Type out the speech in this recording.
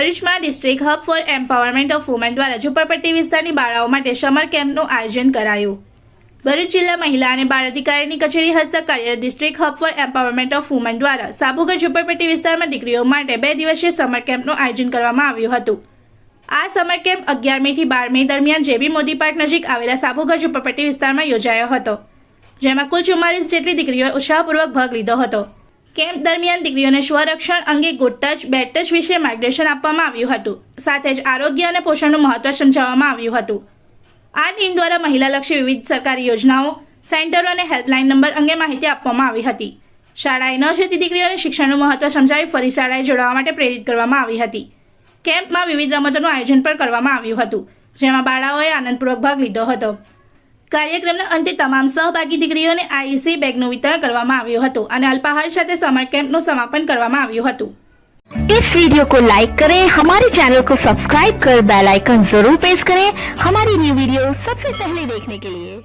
ભરૂચમાં district hub for empowerment of women દ્વારા ઝુંપડપટ્ટી વિસ્તારની બાળાઓ માટે સમર કેમ્પનું આયોજન કરાયું। ભરૂચ જિલ્લા મહિલા અને બાળ અધિકારીની કચેરી હસ્તક કાર્યરત district hub for empowerment of women દ્વારા સાબુગર ઝુંપડપટ્ટી વિસ્તારમાં દીકરીઓ માટે 2 દિવસીય સમર કેમ્પનું આયોજન કરવામાં આવ્યું હતું। આ સમર કેમ્પ 11 મે થી 12 મે દરમિયાન જેબી મોદી પાર્ક નજીક આવેલા સાબુગર ઝુંપડપટ્ટી વિસ્તારમાં યોજાયો હતો, જેમાં કુલ 44 જેટલી દીકરીઓએ ઉત્સાહપૂર્વક ભાગ લીધો હતો। કેમ્પ દરમિયાન દીકરીઓને સ્વરક્ષણ અંગે ગુડ ટચ, બેડ ટચ વિશે માર્ગદર્શન આપવામાં આવ્યું હતું, સાથે જ આરોગ્ય અને પોષણનું મહત્વ સમજાવવામાં આવ્યું હતું। આ ટીમ દ્વારા મહિલાલક્ષી વિવિધ સરકારી યોજનાઓ, સેન્ટરો અને હેલ્પલાઇન નંબર અંગે માહિતી આપવામાં આવી હતી। શાળાએ ન જતી દીકરીઓને શિક્ષણનું મહત્વ સમજાવી ફરી શાળાએ જોડાવા માટે પ્રેરિત કરવામાં આવી હતી। કેમ્પમાં વિવિધ રમતોનું આયોજન પણ કરવામાં આવ્યું હતું, જેમાં બાળાઓએ આનંદપૂર્વક ભાગ લીધો હતો। કાર્યક્રમના અંતે તમામ સહભાગી દીકરીઓને આઈસી બેગનું વિતરણ કરવામાં આવ્યું હતું અને અલ્પાહાર સાથે સમર કેમ્પનું સમાપન કરવામાં આવ્યું હતું। इस वीडियो को लाइक करें, हमारे चैनल को सब्सक्राइब कर बेल आइकन जरूर प्रेस करें हमारी न्यू वीडियो सबसे पहले देखने के लिए।